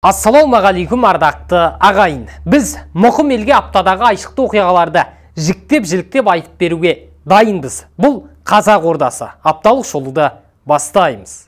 Ассалаумағалейкум ардақты ағайын. Біз мұқым елге аптадағы айшықты оқиғаларды жіктеп айтып беруге дайынбыз. Бұл Қазақ Ордасы. Апталық шолуды бастаймыз.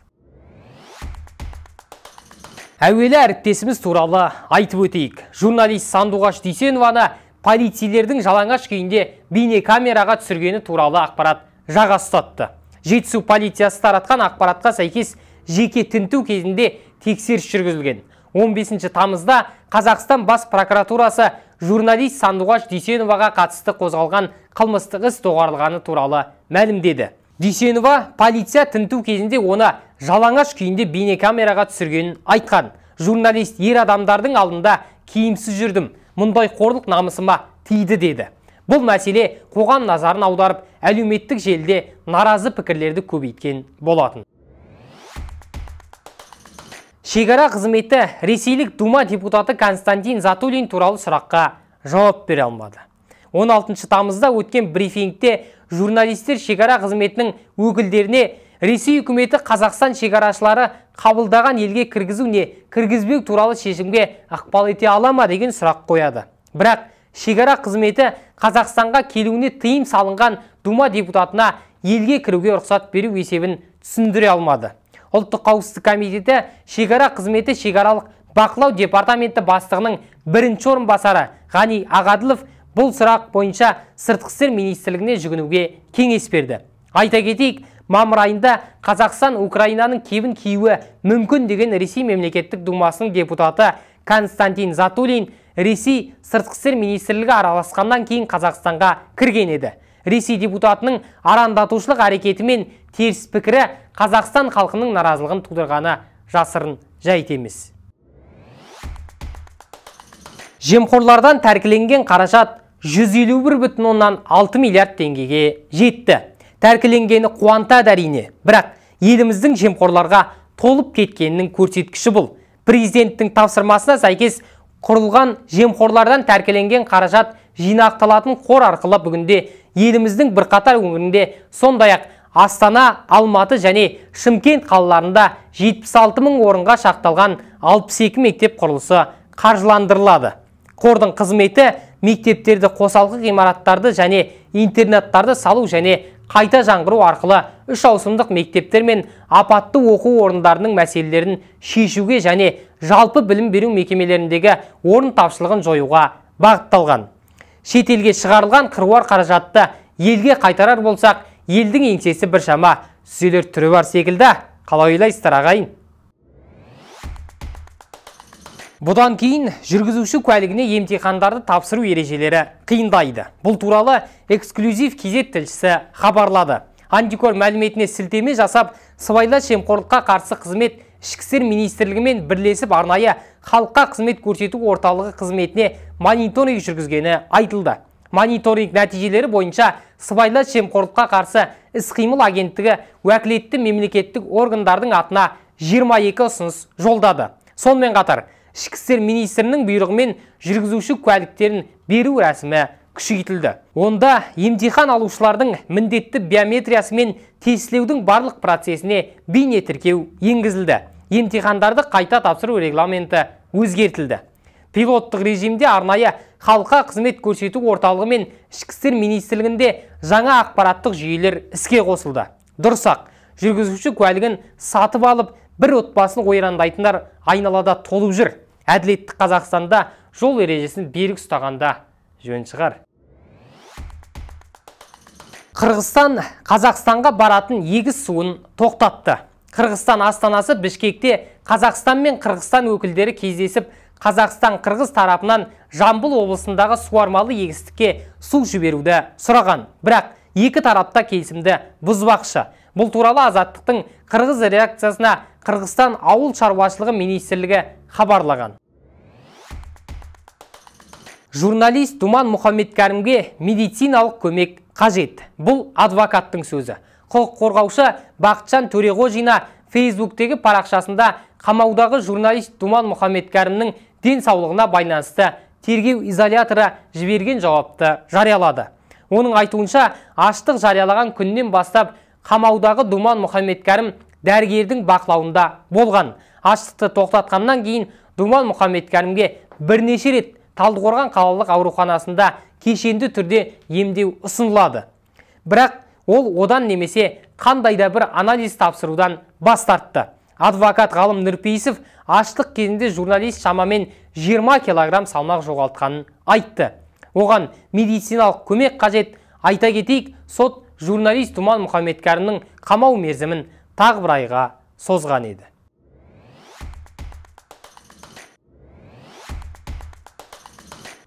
Әуелі әріптесіміз туралы айтып өтейік. Журналист Сандуғаш Дүйсенованы полицейлердің жалаңаш күйінде бейнекамераға түсіргені туралы ақпарат жаға ұстатты. Жетісу полициясы таратқан ақпаратқа сәйкес жеке тінту кезінде тексеріс жүргізілген. 15 тамызда Қазақстан бас прокуратурасы журналист Сандуғаш Дүйсеноваға қатысты қозғалған қылмыстық іс доғарылғаны туралы мәлімдеді. Дүйсенова полиция тінту кезінде оны жалаңаш күйінде бейнекамераға түсіргенін айтқан. Журналист ер адамдардың алдында киімсіз жүрдім, мұндай қорлық намысыма тиді деді. Бұл мәселе қоғам назарын аударып, әлеуметтік желіде наразы пікірлерді көбейткен болатын. Шекара қызметі ресейлік Дума депутаты Константин Затулин туралы сұраққа жауап бере алмады. 16 тамызда өткен брифингте журналистер шекара қызметінің өкілдеріне Ресей үкіметі Қазақстан шекарашылары қабылдаған елге кіргізу не кіргізбеу туралы шешімге ықпал ете ала ма деген сұрақ қояды. Бірақ шекара қызметі Қазақстанға келуіне тыйым салынған Дума депутатына елге кіруге рұқсат беру есебін түсіндіре алмады. Ұлттық қауіпсіздік комитеті шекара қызметі шекаралық бақылау департаменті бастығының бірінші орынбасары Ғани Ағадылов бұл сұрақ бойынша сыртқы істер министрлігіне жүгінуге кеңес берді. Айта кетейік, мамыр айында Қазақстан Украинаның кебін киюі мүмкін деген Ресей мемлекеттік думасының депутаты Константин Затулин Ресей сыртқы істер министрлігі араласқаннан кейін Қазақстанға кірген еді. Ресей депутатының арандатушылық әрекеті мен теріс пікірі Қазақстан халқының наразылығын тудырғаны жасырын жайт емес. Жемқорлардан тәркіленген қаражат 151,6 миллиард теңгеге жетті. Тәркіленгені қуантады әрине, бірақ еліміздің жемқорларға толып кеткенінің көрсеткіші бұл. Президенттің тапсырмасына сәйкес құрылған жемқорлардан тәркіленген қаражат жинақталатын қор арқылы бүгінде еліміздің бірқатар өңірінде, сондай-ақ Астана, Алматы және Шымкент қалаларында 76 мың орынға шақталған 62 мектеп құрылысы қаржыландырылады. Қордың қызметі мектептерді, қосалқы ғимараттарды және интернаттарды салу және қайта жаңғыру арқылы 3 ауысымдық мектептер мен апатты оқу орындарының мәселелерін шешуге және жалпы білім беру мекемелеріндегі орын тапшылығын жоюға бағытталған. Шетелге шығарылған қыруар қаражатты елге қайтарар болсақ, елдің еңсесі біршама түзелер түрі бар секілді. Қалай ойлайсыздар ағайын? Бұдан кейін жүргізуші куәлігіне емтихандарды тапсыру ережелері қиындайды. Бұл туралы эксклюзив KZ тілшісі хабарлады. Антикор мәліметіне сілтеме жасап, сыбайлас жемқорлыққа қарсы қызмет Ішкі істер министрлігімен бірлесіп арнайы халыққа қызмет көрсету орталығы қызметіне мониторинг жүргізгені айтылды. Мониторинг нәтижелері бойынша сыбайлас жемқорлыққа қарсы іс-қимыл агенттігі уәкілетті мемлекеттік органдардың атына 22 ұсыныс жолдады. Сонымен қатар, Ішкі істер министрінің бұйрығымен жүргізуші куәліктерін беру рәсімі күшейтілді. Онда емтихан алушылардың міндетті биометриясы мен тестілеудің барлық процесіне бейне тіркеу енгізілді. Емтихандарды қайта тапсыру регламенті өзгертілді. Пилоттық режимде арнайы халыққа қызмет көрсету орталығы мен Ішкі істер министрлігінде жаңа ақпараттық жүйелер іске қосылды. Дұрыс-ақ, жүргізуші куәлігін сатып алып, бір отбасын ойрандайтындар айналада толып жүр. Әділетті Қазақстанда жол ережесін берік ұстағанда жөн шығар. Қырғызстан Қазақстанға баратын егіс суын тоқтатты. Қырғызстан астанасы Бішкекте Қазақстан мен Қырғызстан өкілдері кездесіп, Қазақстан-Қырғыз тарапынан Жамбыл облысындағы суармалы егістікке су жіберуді сұраған. Бірақ екі тарапта келісімді бұзбақшы. Бұл туралы Азаттықтың Қырғыз редакциясына Қырғызстан ауыл шаруашылығы министрлігі хабарлаған. Журналист Думан Мұхаммедкәрімге медициналық көмек қажет. Бұл адвокаттың сөзі. Құқық қорғаушы Бақытжан Төреғожина Фейсбуктегі парақшасында қамаудағы журналист Думан Мұхаммедкәрімнің денсаулығына байланысты тергеу изоляторы жіберген жауапты жариялады. Оның айтуынша, аштық жариялаған күннен бастап қамаудағы Думан Мұхаммедкәрім дәрігердің бақылауында болған. Аштықты тоқтатқаннан кейін Думан Мұхаммедкәрімге бірнеше рет Талдықорған қалалық ауруханасында кешенді түрде емдеу ұсынылады. Бірақ ол одан немесе қандай да бір анализ тапсырудан бас тартты. Адвокат Ғалым Нұрпейісов аштық кезінде журналист шамамен 20 килограмм салмақ жоғалтқанын айтты. Оған медициналық көмек қажет. Айта кетейік, сот журналист Думан Мұхаммедкәрімнің қамау мерзімін тағы бір айға созған еді.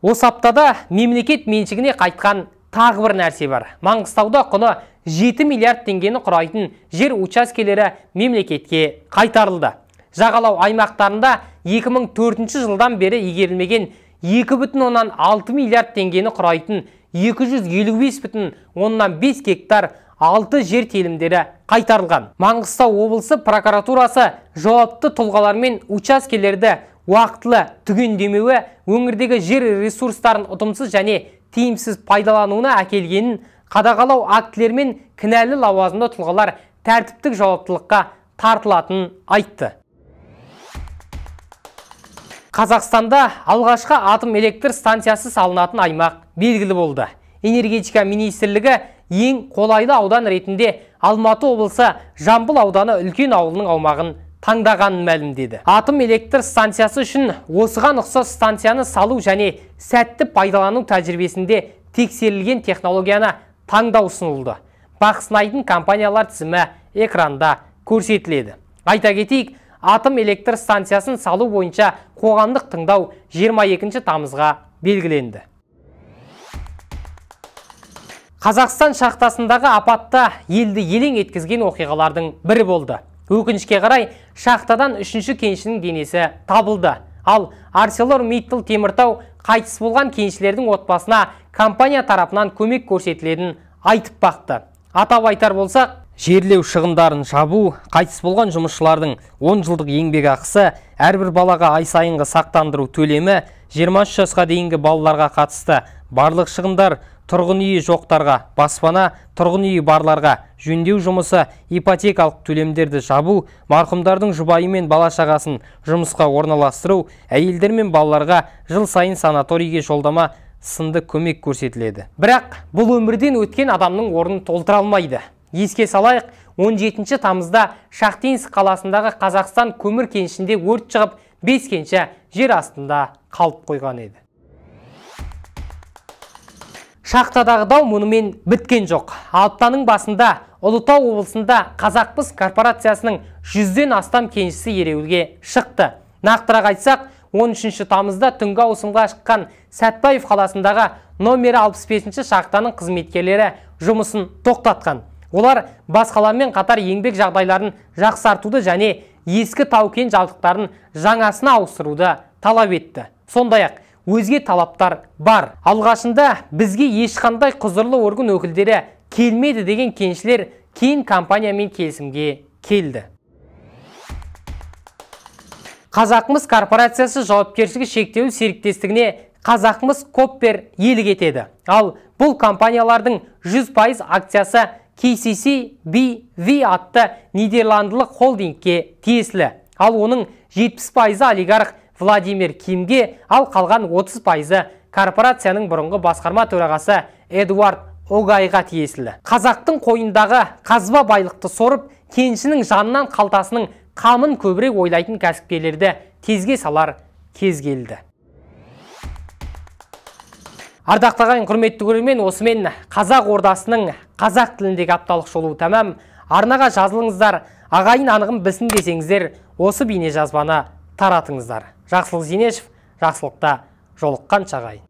Осы аптада мемлекет меншігіне қайтқан тағы бір нәрсе бар. Маңғыстауда құны 7 миллиард теңгені құрайтын жер учаскелері мемлекетке қайтарылды. Жағалау аймақтарында 2004 жылдан бері игерілмеген 2,6 миллиард теңгені құрайтын 255,5 гектар 6 жер телімдері қайтарылған. Маңғыстау облысы прокуратурасы жауапты тұлғалармен учаскелерді уақытылы түгендемеуі өңірдегі жер ресурстарын ұтымсыз және тиімсіз пайдалануына әкелгенін, қадағалау актілермен кінәлі лауазымды тұлғалар тәртіптік жауаптылыққа тартылатынын айтты. Қазақстанда алғашқы атом электр станциясы салынатын аймақ белгілі болды. Энергетика министрлігі ең қолайлы аудан ретінде Алматы облысы Жамбыл ауданы үлкен ауылының аумағын таңдағанын мәлімдеді. Атом электр станциясы үшін осыған ұқсас станцияны салу және сәтті пайдалану тәжірибесінде тексерілген технологияны таңдау ұсынылды. Бақ сынайтын компаниялар тізімі экранда көрсетіледі. Айта кетейік, атом электр станциясын салу бойынша қоғамдық тыңдау 22 тамызға белгіленді. Қазақстан шахтасындағы апатта елді елең еткізген оқиғалардың бірі болды. Өкінішке қарай шахтадан 3-ші кеншінің денесі табылды. Ал ArcelorMittal Теміртау қайтыс болған кеншілердің отбасына компания тарапынан көмек көрсетілетінін айтып бақты. Атап айтар болсақ, жерлеу шығындарын жабу, қайтыс болған жұмысшылардың 10 жылдық еңбек ақысы, әрбір балаға ай сайынғы сақтандыру төлемі, 23 жасқа дейінгі балаларға қатысты барлық шығындар, тұрғын үйі жоқтарға баспана, тұрғын үйі барларға жөндеу жұмысы, ипотекалық төлемдерді жабу, марқұмдардың жұбайы мен бала шағасын жұмысқа орналастыру, әйелдер мен балаларға жыл сайын санаторийге жолдама сынды көмек көрсетіледі. Бірақ бұл өмірден өткен адамның орнын толтыра алмайды. Еске салайық, 17 тамызда Шахтинск қаласындағы Қазақстан көмір кенішінде өрт шығып, 5 кенші жер астында қалып қойған еді. Шахтадағы дау мұнымен біткен жоқ. Аптаның басында Ұлытау облысында Қазақмыс корпорациясының 100-ден астам кеншісі ереуілге шықты. Нақтырақ айтсақ, 13 тамызда түнгі ауысымға шыққан Сәтбаев қаласындағы номері 65-ші шахтаның қызметкерлері жұмысын тоқтатқан. Олар басқалармен қатар еңбек жағдайларын жақсартуды және ескі тау-кен жабдықтарын жаңасына ауыстыруды талап етті. Сондай-ақ өзге талаптар бар. Алғашында бізге ешқандай құзырлы орган өкілдері келмеді деген кеншілер кейін компаниямен келісімге келді. Қазақмыс корпорациясы жауапкершілігі шектеулі серіктестігіне Қазақмыс Коппер иелік етеді. Ал бұл компаниялардың 100% акциясы KCC-BV атты нидерландылық холдингке тиесілі. Ал оның 70% олигарх Владимир Кимге, ал қалған 30% корпорацияның бұрынғы басқарма төрағасы Эдуард Огайға тиесілі. Қазақтың қойындағы қазба байлықты сорып, кеншінің жанынан қалтасының қамын көбірек ойлайтын кәсіпкерлерді кезге салар кез келді. Ардақтаған құрметті көрермен, осымен қазақ ордасының қазақ тіліндегі апталық шолуы тәмам. Арнаға жазылыңыздар, ағайын анығын білсін десеңіздер, осы бейне жазбаны таратыңыздар. Жақсылық Зинешев, жақсылықта жолыққан шағайын.